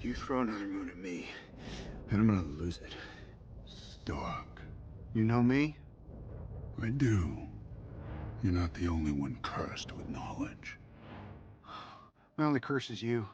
You throw another moon at me, and I'm gonna lose it. Stark. You know me? I do. You're not the only one cursed with knowledge. My only curse is you.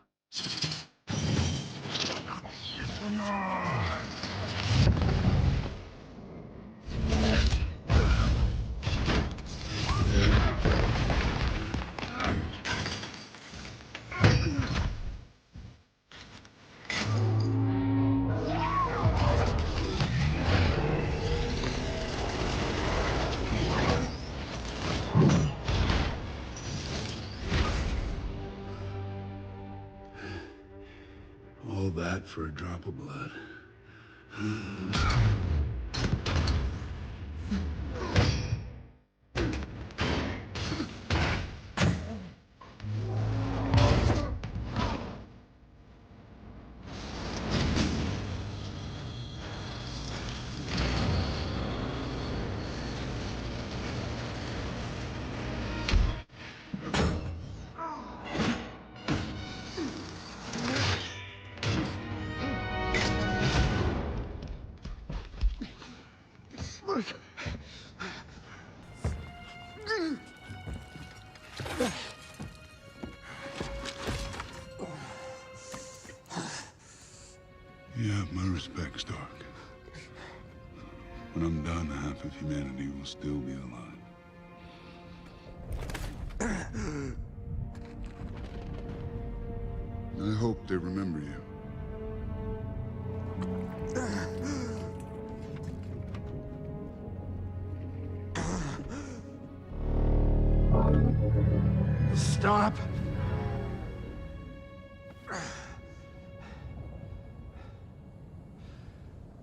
All that for a drop of blood. You have my respect, Stark. When I'm done, half of humanity will still be alive. I hope they remember you. Stop!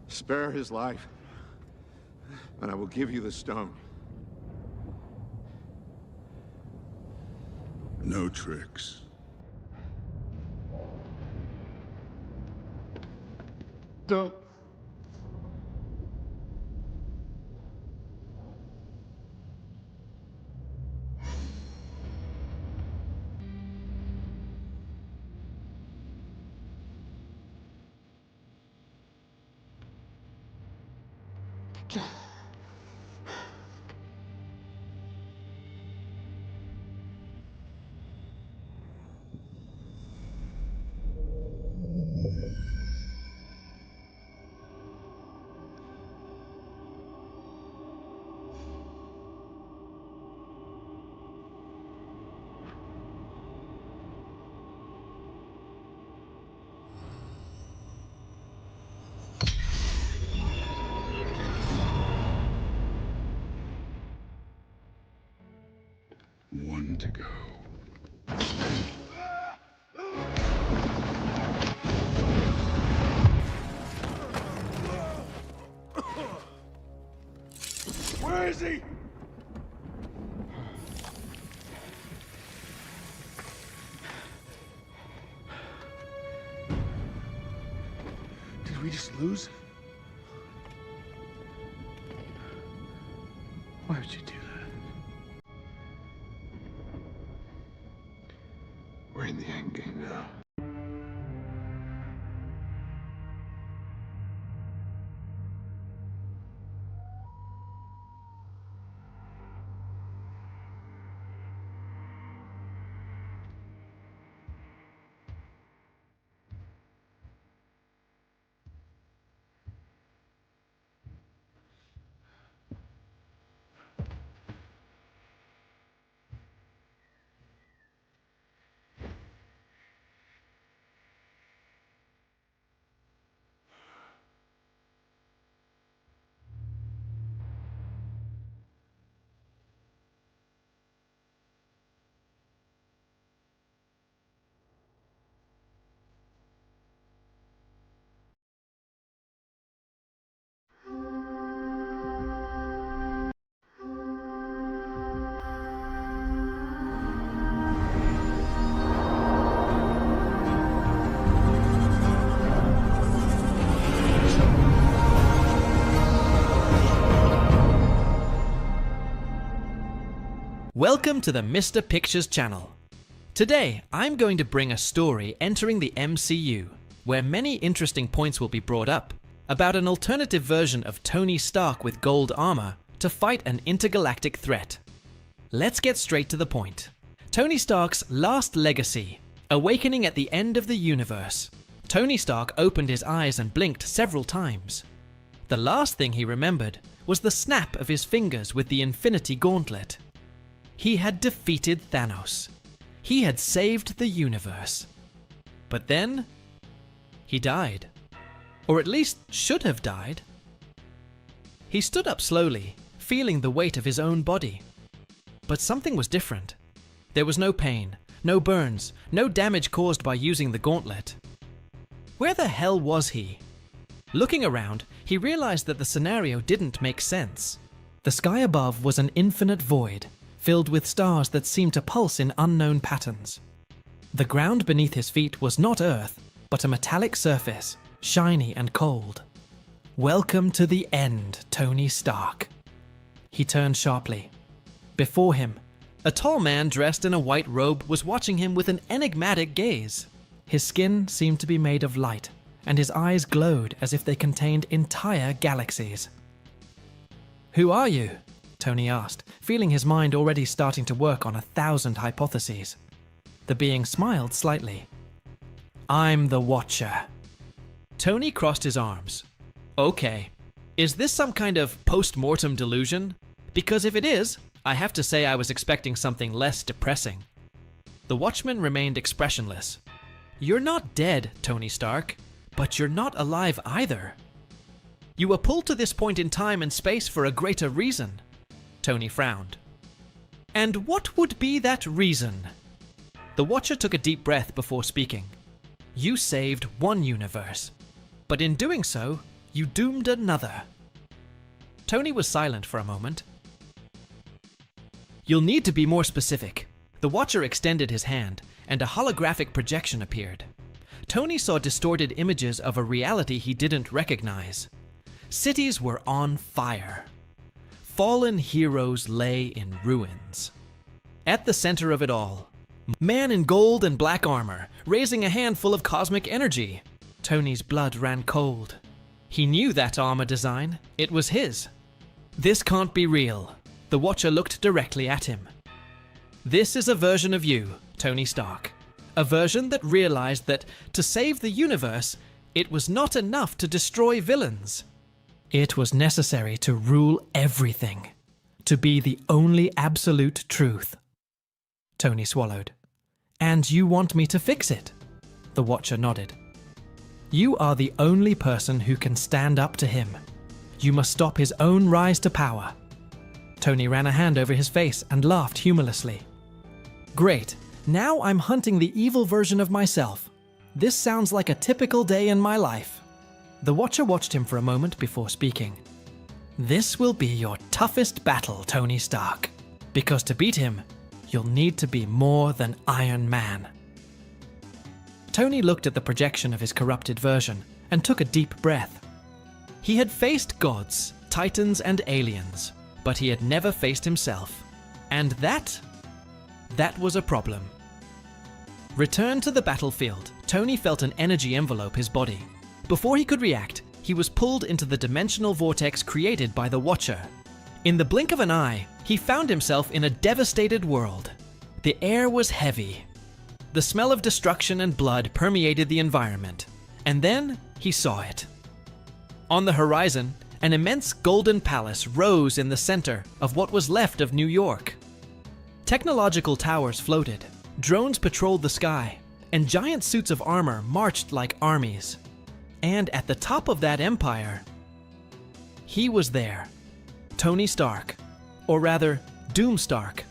Spare his life, and I will give you the stone. No tricks. Don't. One to go. Where is he? Did we just lose? Why would you do that? We're in the end game now. Welcome to the Mr. Pictures channel. Today, I'm going to bring a story entering the MCU, where many interesting points will be brought up about an alternative version of Tony Stark with gold armor to fight an intergalactic threat. Let's get straight to the point. Tony Stark's last legacy, awakening at the end of the universe. Tony Stark opened his eyes and blinked several times. The last thing he remembered was the snap of his fingers with the Infinity Gauntlet. He had defeated Thanos. He had saved the universe. But then, he died. Or at least should have died. He stood up slowly, feeling the weight of his own body. But something was different. There was no pain, no burns, no damage caused by using the gauntlet. Where the hell was he? Looking around, he realized that the scenario didn't make sense. The sky above was an infinite void, filled with stars that seemed to pulse in unknown patterns. The ground beneath his feet was not Earth, but a metallic surface, shiny and cold. Welcome to the end, Tony Stark. He turned sharply. Before him, a tall man dressed in a white robe was watching him with an enigmatic gaze. His skin seemed to be made of light, and his eyes glowed as if they contained entire galaxies. "Who are you?" Tony asked, feeling his mind already starting to work on 1,000 hypotheses. The being smiled slightly. "I'm the Watcher." Tony crossed his arms. "Okay, is this some kind of post-mortem delusion? Because if it is, I have to say I was expecting something less depressing." The Watchman remained expressionless. "You're not dead, Tony Stark, but you're not alive either. You were pulled to this point in time and space for a greater reason." Tony frowned. "And what would be that reason?" The Watcher took a deep breath before speaking. "You saved one universe, but in doing so, you doomed another." Tony was silent for a moment. "You'll need to be more specific." The Watcher extended his hand, and a holographic projection appeared. Tony saw distorted images of a reality he didn't recognize. Cities were on fire. Fallen heroes lay in ruins. At the center of it all, man in gold and black armor, raising a handful of cosmic energy. Tony's blood ran cold. He knew that armor design. It was his. "This can't be real." The Watcher looked directly at him. "This is a version of you, Tony Stark. A version that realized that to save the universe, it was not enough to destroy villains. It was necessary to rule everything, to be the only absolute truth." Tony swallowed. "And you want me to fix it?" The Watcher nodded. "You are the only person who can stand up to him. You must stop his own rise to power." Tony ran a hand over his face and laughed humorlessly. "Great. Now I'm hunting the evil version of myself. This sounds like a typical day in my life." The Watcher watched him for a moment before speaking. "This will be your toughest battle, Tony Stark. Because to beat him, you'll need to be more than Iron Man." Tony looked at the projection of his corrupted version and took a deep breath. He had faced gods, titans, and aliens, but he had never faced himself. And that was a problem. Returned to the battlefield, Tony felt an energy envelope his body. Before he could react, he was pulled into the dimensional vortex created by the Watcher. In the blink of an eye, he found himself in a devastated world. The air was heavy. The smell of destruction and blood permeated the environment. And then he saw it. On the horizon, an immense golden palace rose in the center of what was left of New York. Technological towers floated, drones patrolled the sky, and giant suits of armor marched like armies. And at the top of that empire, he was there. Tony Stark, or rather, Doom Stark.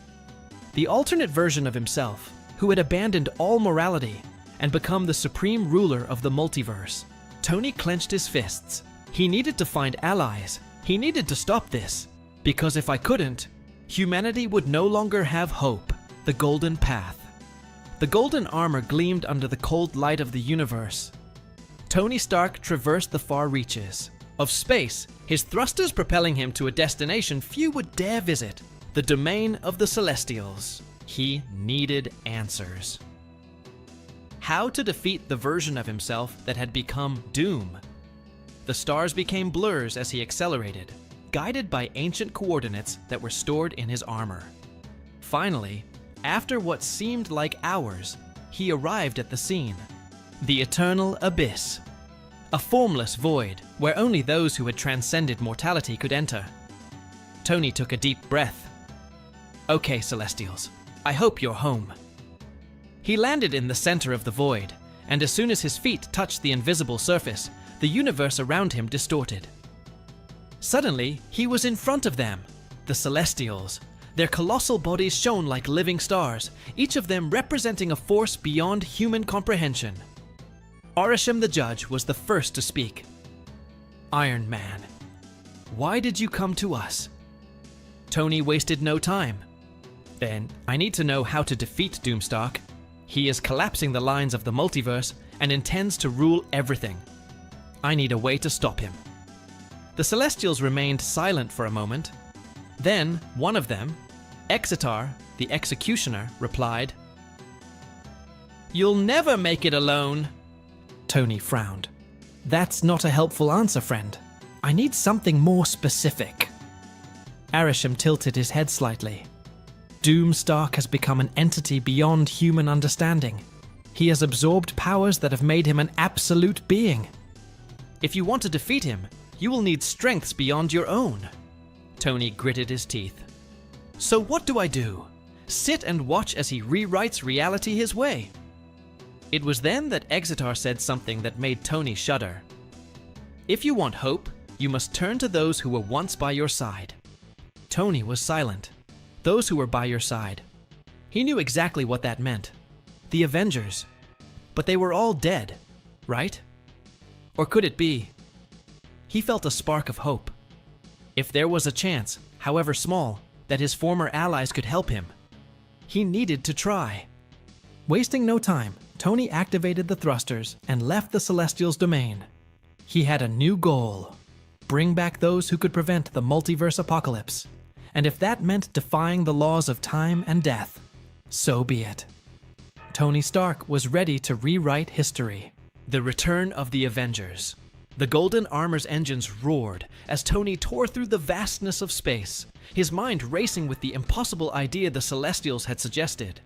The alternate version of himself, who had abandoned all morality and become the supreme ruler of the multiverse. Tony clenched his fists. He needed to find allies. He needed to stop this. Because if I couldn't, humanity would no longer have hope. The golden path. The golden armor gleamed under the cold light of the universe. Tony Stark traversed the far reaches of space, his thrusters propelling him to a destination few would dare visit, the domain of the Celestials. He needed answers. how to defeat the version of himself that had become Doom. The stars became blurs as he accelerated, guided by ancient coordinates that were stored in his armor. Finally, after what seemed like hours, he arrived at the scene. The Eternal Abyss. A formless void where only those who had transcended mortality could enter. Tony took a deep breath. Okay, Celestials, I hope you're home. He landed in the center of the void, and as soon as his feet touched the invisible surface, the universe around him distorted. Suddenly, he was in front of them, the Celestials. Their colossal bodies shone like living stars, each of them representing a force beyond human comprehension. Arishem the Judge was the first to speak. Iron Man, why did you come to us? Tony wasted no time. Then, I need to know how to defeat Doomstark. He is collapsing the lines of the multiverse and intends to rule everything. I need a way to stop him. The Celestials remained silent for a moment. Then, one of them, Exitar, the Executioner, replied, "You'll never make it alone." Tony frowned. That's not a helpful answer, friend. I need something more specific. Arishem tilted his head slightly. Doomstark has become an entity beyond human understanding. He has absorbed powers that have made him an absolute being. If you want to defeat him, you will need strengths beyond your own. Tony gritted his teeth. So what do I do? Sit and watch as he rewrites reality his way? It was then that Exitar said something that made Tony shudder. If you want hope, you must turn to those who were once by your side. Tony was silent. Those who were by your side. He knew exactly what that meant. The Avengers. But they were all dead, right? Or could it be? He felt a spark of hope. If there was a chance, however small, that his former allies could help him, he needed to try. Wasting no time, Tony activated the thrusters and left the Celestials' domain. He had a new goal. Bring back those who could prevent the multiverse apocalypse. And if that meant defying the laws of time and death, so be it. Tony Stark was ready to rewrite history. The return of the Avengers. The Golden Armor's engines roared as Tony tore through the vastness of space, his mind racing with the impossible idea the Celestials had suggested.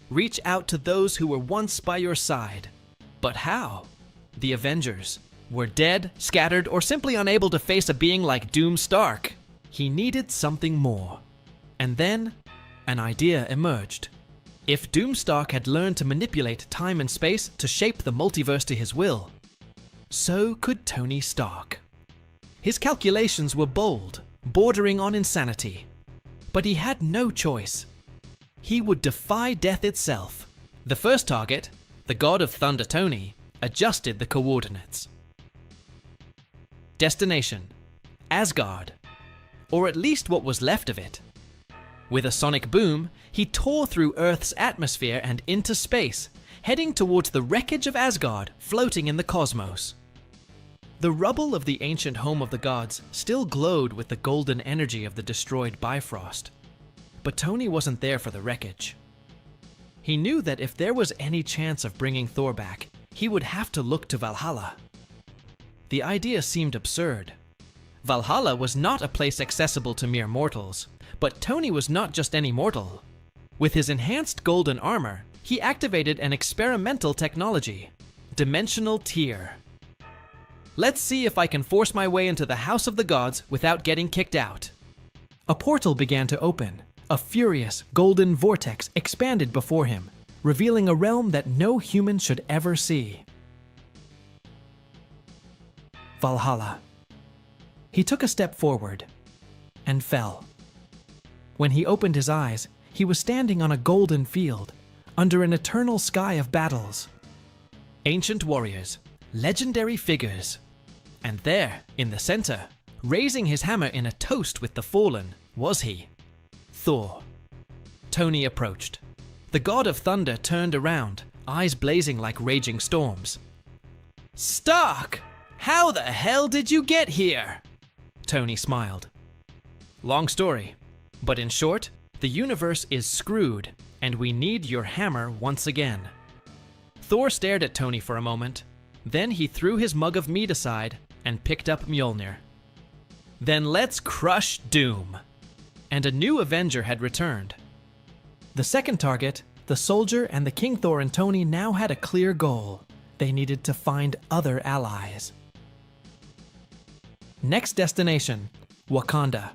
Reach out to those who were once by your side. But how? The Avengers were dead, scattered, or simply unable to face a being like Doomstark. He needed something more. And then, an idea emerged. If Doomstark had learned to manipulate time and space to shape the multiverse to his will, so could Tony Stark. His calculations were bold, bordering on insanity. But he had no choice. He would defy death itself. The first target, the God of Thunder Tony, adjusted the coordinates. Destination: Asgard. Or at least what was left of it. With a sonic boom, he tore through Earth's atmosphere and into space, heading towards the wreckage of Asgard floating in the cosmos. The rubble of the ancient home of the gods still glowed with the golden energy of the destroyed Bifrost. But Tony wasn't there for the wreckage. He knew that if there was any chance of bringing Thor back, he would have to look to Valhalla. The idea seemed absurd. Valhalla was not a place accessible to mere mortals, but Tony was not just any mortal. With his enhanced golden armor, he activated an experimental technology, Dimensional Tier. Let's see if I can force my way into the House of the Gods without getting kicked out. A portal began to open. A furious, golden vortex expanded before him, revealing a realm that no human should ever see. Valhalla. He took a step forward and fell. When he opened his eyes, he was standing on a golden field, under an eternal sky of battles. Ancient warriors, legendary figures. And there, in the center, raising his hammer in a toast with the fallen, was he, Thor. Tony approached. The god of thunder turned around, eyes blazing like raging storms. "Stark! How the hell did you get here?" Tony smiled. Long story, but in short, the universe is screwed, and we need your hammer once again. Thor stared at Tony for a moment. Then he threw his mug of mead aside and picked up Mjolnir. Then let's crush Doom. And a new Avenger had returned. The second target, the soldier and the King Thor and Tony now had a clear goal. They needed to find other allies. Next destination, Wakanda.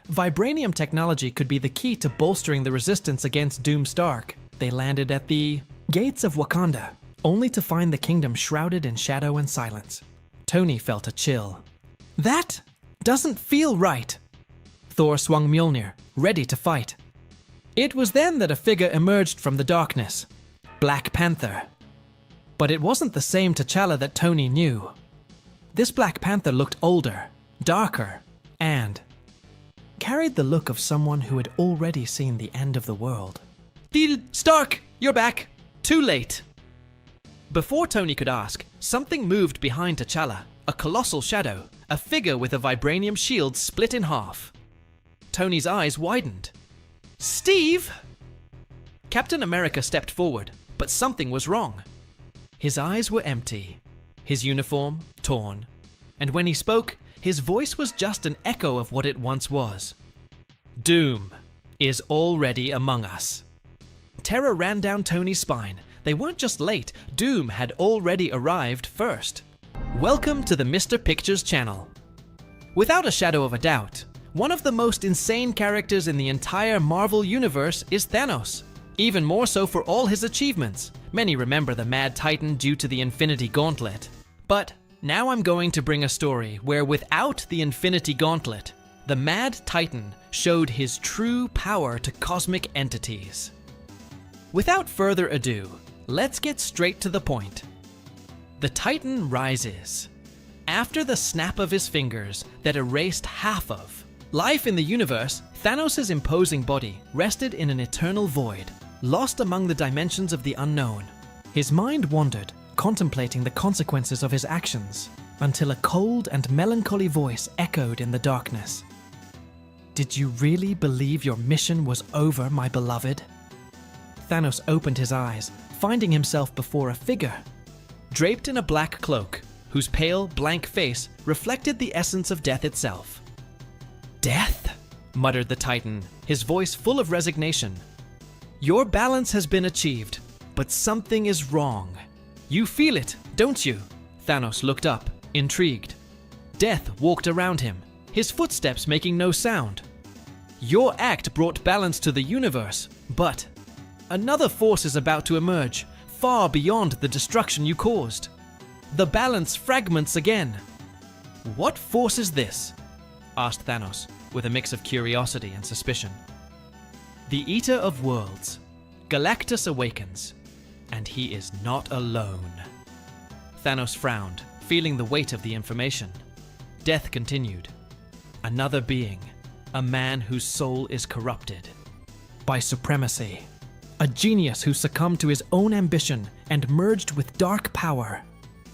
Vibranium technology could be the key to bolstering the resistance against Doom Stark. They landed at the gates of Wakanda, only to find the kingdom shrouded in shadow and silence. Tony felt a chill. That doesn't feel right. Thor swung Mjolnir, ready to fight. It was then that a figure emerged from the darkness. Black Panther. But it wasn't the same T'Challa that Tony knew. This Black Panther looked older, darker, and carried the look of someone who had already seen the end of the world. Stark, you're back. Too late. Before Tony could ask, something moved behind T'Challa, a colossal shadow, a figure with a vibranium shield split in half. Tony's eyes widened. Steve! Captain America stepped forward, but something was wrong. His eyes were empty, his uniform torn, and when he spoke, his voice was just an echo of what it once was. Doom is already among us. Terror ran down Tony's spine. They weren't just late, Doom had already arrived first. Welcome to the Mr. Pictures channel. Without a shadow of a doubt, one of the most insane characters in the entire Marvel universe is Thanos. Even more so for all his achievements. Many remember the Mad Titan due to the Infinity Gauntlet. But now I'm going to bring a story where without the Infinity Gauntlet, the Mad Titan showed his true power to cosmic entities. Without further ado, let's get straight to the point. The Titan rises. After the snap of his fingers that erased half of life in the universe, Thanos' imposing body rested in an eternal void, lost among the dimensions of the unknown. His mind wandered, contemplating the consequences of his actions, until a cold and melancholy voice echoed in the darkness. Did you really believe your mission was over, my beloved? Thanos opened his eyes, finding himself before a figure, draped in a black cloak, whose pale, blank face reflected the essence of death itself. Death? Muttered the Titan, his voice full of resignation. Your balance has been achieved, but something is wrong. You feel it, don't you? Thanos looked up, intrigued. Death walked around him, his footsteps making no sound. Your act brought balance to the universe, but another force is about to emerge, far beyond the destruction you caused. The balance fragments again. What force is this? Asked Thanos, with a mix of curiosity and suspicion. The Eater of Worlds. Galactus awakens, and he is not alone. Thanos frowned, feeling the weight of the information. Death continued. Another being, a man whose soul is corrupted by supremacy. A genius who succumbed to his own ambition and merged with dark power.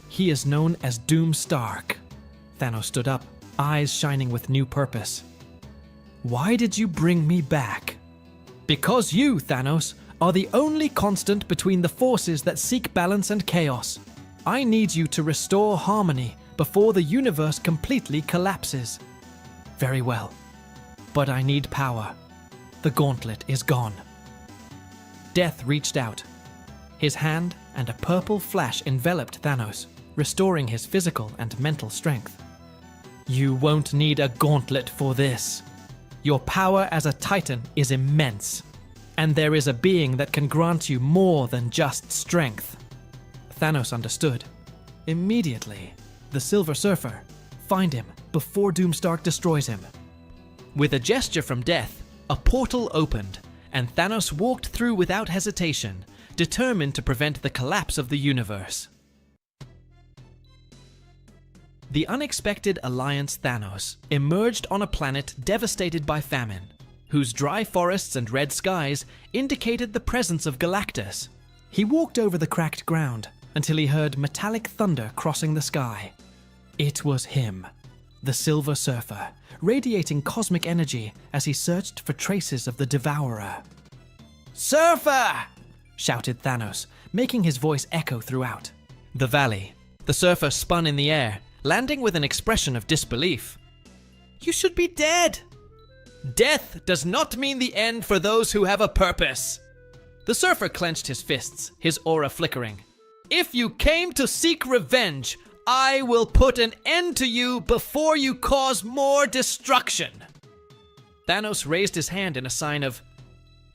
He is known as Doom Stark. Thanos stood up, eyes shining with new purpose. Why did you bring me back? Because you, Thanos, are the only constant between the forces that seek balance and chaos. I need you to restore harmony before the universe completely collapses. Very well. But I need power. The gauntlet is gone. Death reached out. His hand and a purple flash enveloped Thanos, restoring his physical and mental strength. You won't need a gauntlet for this. Your power as a Titan is immense, and there is a being that can grant you more than just strength. Thanos understood. Immediately, the Silver Surfer. Find him before Doomstark destroys him. With a gesture from Death, a portal opened, and Thanos walked through without hesitation, determined to prevent the collapse of the universe. The unexpected Alliance Thanos emerged on a planet devastated by famine, whose dry forests and red skies indicated the presence of Galactus. He walked over the cracked ground until he heard metallic thunder crossing the sky. It was him, the Silver Surfer, radiating cosmic energy as he searched for traces of the Devourer. Surfer! shouted Thanos, making his voice echo throughout the valley. The surfer spun in the air, landing with an expression of disbelief. "You should be dead!" "Death does not mean the end for those who have a purpose." The surfer clenched his fists, his aura flickering. "If you came to seek revenge, I will put an end to you before you cause more destruction." Thanos raised his hand in a sign of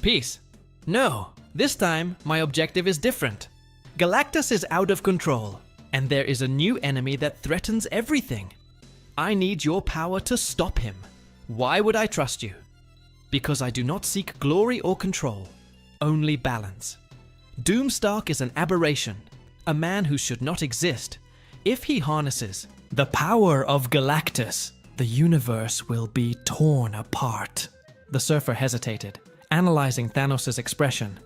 peace. "No, this time my objective is different. Galactus is out of control, and there is a new enemy that threatens everything. I need your power to stop him. Why would I trust you? Because I do not seek glory or control, only balance. Doomstark is an aberration, a man who should not exist. If he harnesses the power of Galactus, the universe will be torn apart." The surfer hesitated, analyzing Thanos' expression.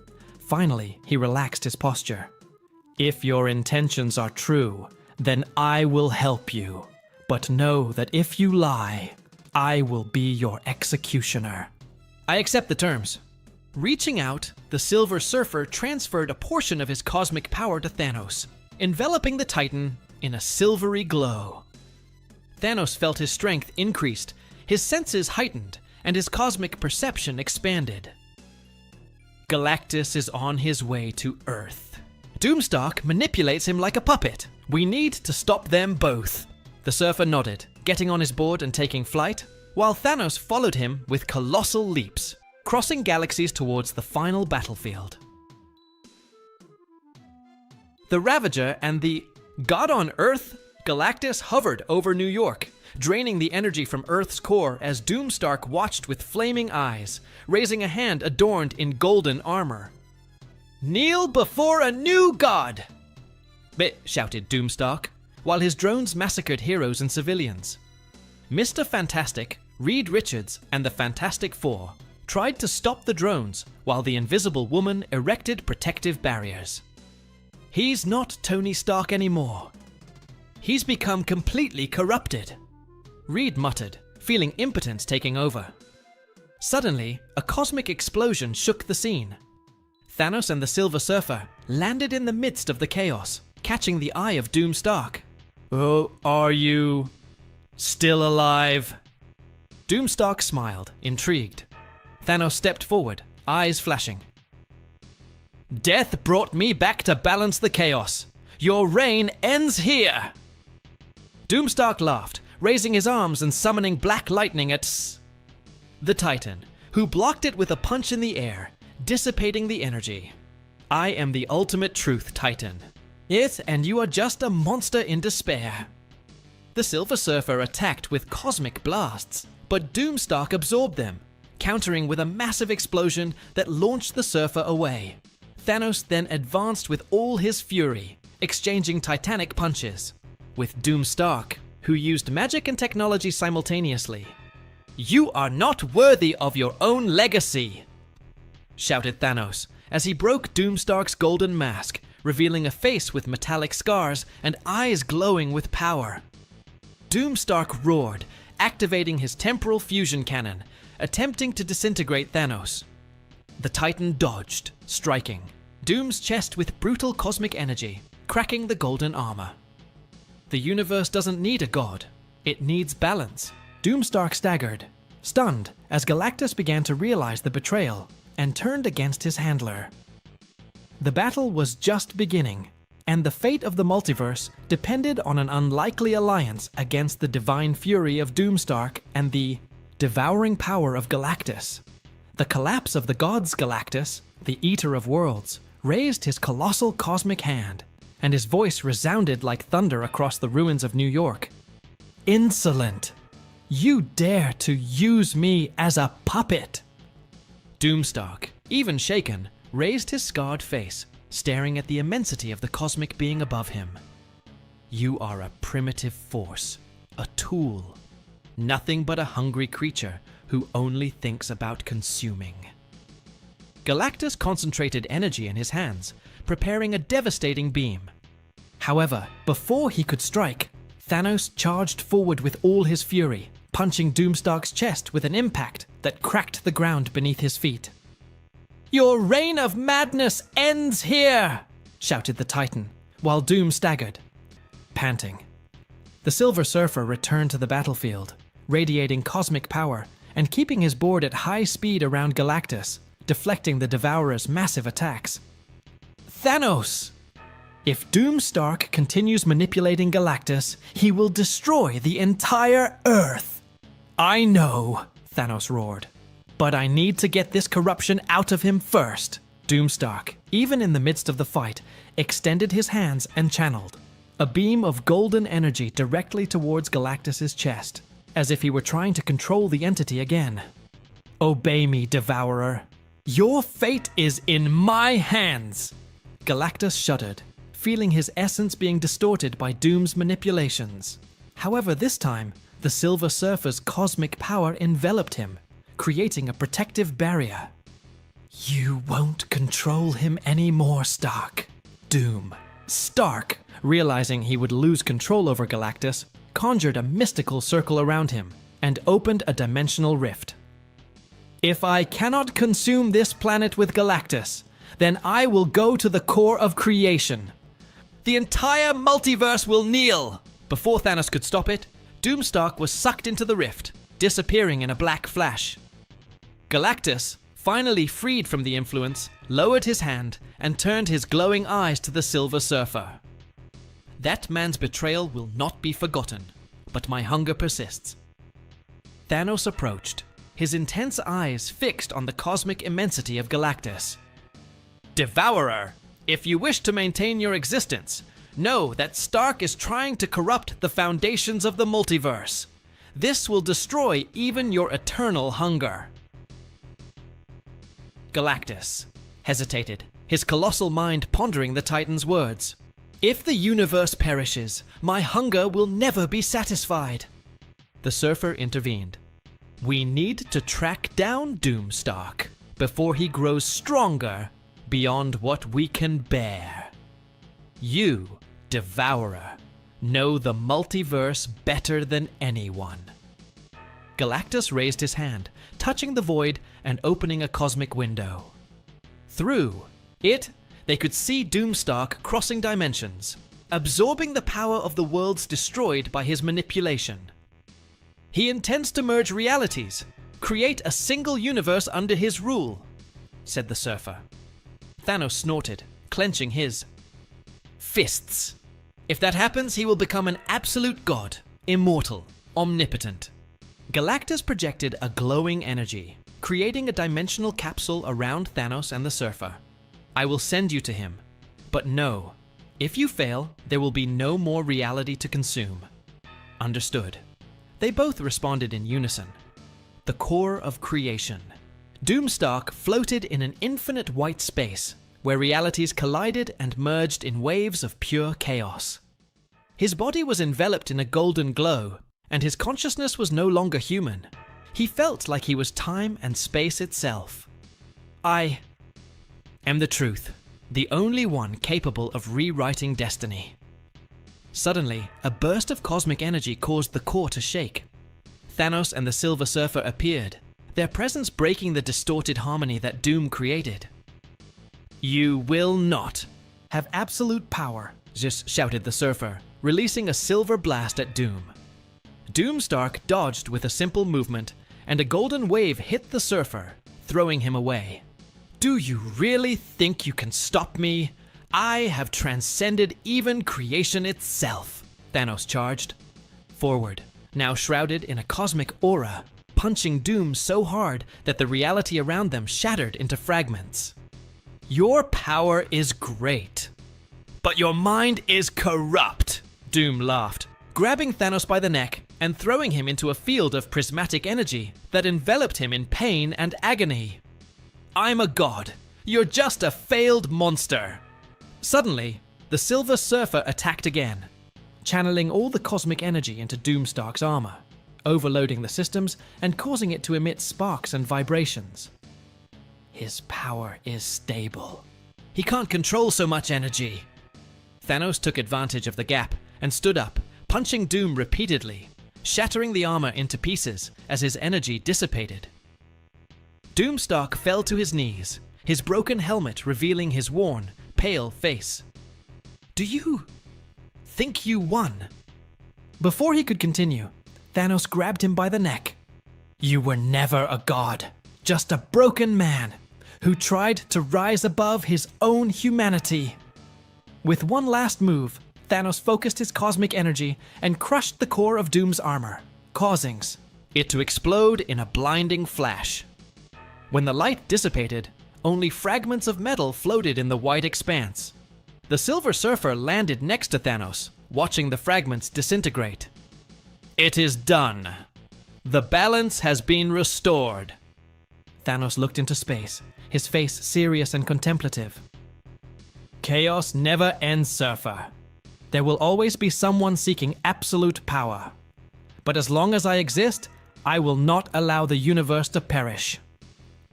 Finally, he relaxed his posture. "If your intentions are true, then I will help you. But know that if you lie, I will be your executioner." "I accept the terms." Reaching out, the Silver Surfer transferred a portion of his cosmic power to Thanos, enveloping the Titan in a silvery glow. Thanos felt his strength increased, his senses heightened, and his cosmic perception expanded. Galactus is on his way to Earth. Doomstark manipulates him like a puppet. We need to stop them both. The surfer nodded, getting on his board and taking flight, while Thanos followed him with colossal leaps, crossing galaxies towards the final battlefield. The Ravager and the God on Earth, Galactus hovered over New York, draining the energy from Earth's core as Doomstark watched with flaming eyes, raising a hand adorned in golden armor. "Kneel before a new god!" shouted Doomstark, while his drones massacred heroes and civilians. Mr. Fantastic, Reed Richards, and the Fantastic Four tried to stop the drones while the Invisible Woman erected protective barriers. "He's not Tony Stark anymore. He's become completely corrupted," Reed muttered, feeling impotence taking over. Suddenly, a cosmic explosion shook the scene. Thanos and the Silver Surfer landed in the midst of the chaos, catching the eye of Doomstark. "Oh, are you still alive?" Doomstark smiled, intrigued. Thanos stepped forward, eyes flashing. "Death brought me back to balance the chaos. Your reign ends here." Doomstark laughed, raising his arms and summoning black lightning at the Titan, who blocked it with a punch in the air, dissipating the energy. "I am the ultimate truth, Titan. It and you are just a monster in despair." The Silver Surfer attacked with cosmic blasts, but Doomstark absorbed them, countering with a massive explosion that launched the surfer away. Thanos then advanced with all his fury, exchanging titanic punches, with Doomstark, who used magic and technology simultaneously. "You are not worthy of your own legacy," shouted Thanos, as he broke Doomstark's golden mask, revealing a face with metallic scars and eyes glowing with power. Doomstark roared, activating his temporal fusion cannon, attempting to disintegrate Thanos. The Titan dodged, striking Doom's chest with brutal cosmic energy, cracking the golden armor. The universe doesn't need a god. It needs balance. Doomstark staggered, stunned, as Galactus began to realize the betrayal and turned against his handler. The battle was just beginning, and the fate of the multiverse depended on an unlikely alliance against the divine fury of Doomstark and the devouring power of Galactus. The collapse of the gods Galactus, the Eater of Worlds, raised his colossal cosmic hand, and his voice resounded like thunder across the ruins of New York. "Insolent! You dare to use me as a puppet!" Doomstark, even shaken, raised his scarred face, staring at the immensity of the cosmic being above him. "You are a primitive force, a tool, nothing but a hungry creature who only thinks about consuming." Galactus concentrated energy in his hands, preparing a devastating beam. However, before he could strike, Thanos charged forward with all his fury, punching Doomstark's chest with an impact that cracked the ground beneath his feet. Your reign of madness ends here, shouted the Titan, while Doom staggered, panting. The Silver Surfer returned to the battlefield, radiating cosmic power and keeping his board at high speed around Galactus, deflecting the Devourer's massive attacks. Thanos! If Doom Stark continues manipulating Galactus, he will destroy the entire Earth. I know, Thanos roared. But I need to get this corruption out of him first. Doom Stark, even in the midst of the fight, extended his hands and channeled a beam of golden energy directly towards Galactus's chest, as if he were trying to control the entity again. Obey me, Devourer. Your fate is in my hands. Galactus shuddered, feeling his essence being distorted by Doom's manipulations. However, this time, the Silver Surfer's cosmic power enveloped him, creating a protective barrier. You won't control him anymore, Stark. Doom. Stark, realizing he would lose control over Galactus, conjured a mystical circle around him and opened a dimensional rift. If I cannot consume this planet with Galactus, then I will go to the core of creation. The entire multiverse will kneel! Before Thanos could stop it, Doomstark was sucked into the rift, disappearing in a black flash. Galactus, finally freed from the influence, lowered his hand and turned his glowing eyes to the Silver Surfer. That man's betrayal will not be forgotten, but my hunger persists. Thanos approached, his intense eyes fixed on the cosmic immensity of Galactus. Devourer, if you wish to maintain your existence, know that Stark is trying to corrupt the foundations of the multiverse. This will destroy even your eternal hunger. Galactus hesitated, his colossal mind pondering the Titan's words. If the universe perishes, my hunger will never be satisfied. The Surfer intervened. We need to track down Doomstark before he grows stronger beyond what we can bear. You, Devourer, know the multiverse better than anyone. Galactus raised his hand, touching the void and opening a cosmic window. Through it, they could see Doomstark crossing dimensions, absorbing the power of the worlds destroyed by his manipulation. He intends to merge realities, create a single universe under his rule, said the Surfer. Thanos snorted, clenching his fists. If that happens, he will become an absolute god, immortal, omnipotent. Galactus projected a glowing energy, creating a dimensional capsule around Thanos and the Surfer. I will send you to him, but know, if you fail, there will be no more reality to consume. Understood. They both responded in unison. The core of creation. Doomstark floated in an infinite white space, where realities collided and merged in waves of pure chaos. His body was enveloped in a golden glow, and his consciousness was no longer human. He felt like he was time and space itself. I am the truth, the only one capable of rewriting destiny. Suddenly, a burst of cosmic energy caused the core to shake. Thanos and the Silver Surfer appeared, their presence breaking the distorted harmony that Doom created. You will not have absolute power, just shouted the Surfer, releasing a silver blast at Doom. Doomstark dodged with a simple movement, and a golden wave hit the Surfer, throwing him away. Do you really think you can stop me? I have transcended even creation itself, Thanos charged. Forward, now shrouded in a cosmic aura, punching Doom so hard that the reality around them shattered into fragments. Your power is great, but your mind is corrupt, Doom laughed, grabbing Thanos by the neck and throwing him into a field of prismatic energy that enveloped him in pain and agony. I'm a god. You're just a failed monster. Suddenly, the Silver Surfer attacked again, channeling all the cosmic energy into Doomstark's armor, overloading the systems and causing it to emit sparks and vibrations. His power is stable. He can't control so much energy. Thanos took advantage of the gap and stood up, punching Doom repeatedly, shattering the armor into pieces as his energy dissipated. Doomstark fell to his knees, his broken helmet revealing his worn, pale face. "Do you think you won?" Before he could continue, Thanos grabbed him by the neck. "You were never a god, just a broken man who tried to rise above his own humanity." With one last move, Thanos focused his cosmic energy and crushed the core of Doom's armor, causing it to explode in a blinding flash. When the light dissipated, only fragments of metal floated in the white expanse. The Silver Surfer landed next to Thanos, watching the fragments disintegrate. "It is done. The balance has been restored." Thanos looked into space, his face serious and contemplative. "Chaos never ends, Surfer. There will always be someone seeking absolute power. But as long as I exist, I will not allow the universe to perish."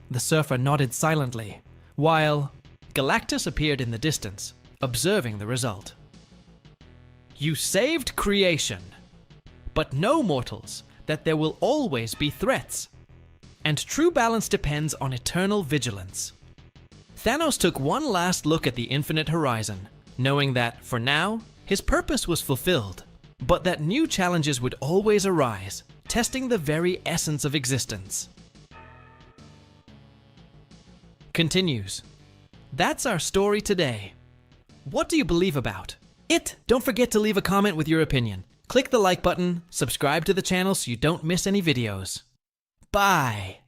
The Surfer nodded silently, while Galactus appeared in the distance, observing the result. "You saved creation, but know, mortals, that there will always be threats, and true balance depends on eternal vigilance." Thanos took one last look at the infinite horizon, knowing that, for now, his purpose was fulfilled, but that new challenges would always arise, testing the very essence of existence. Continues. That's our story today. What do you believe about it? Don't forget to leave a comment with your opinion. Click the like button, subscribe to the channel so you don't miss any videos. Bye!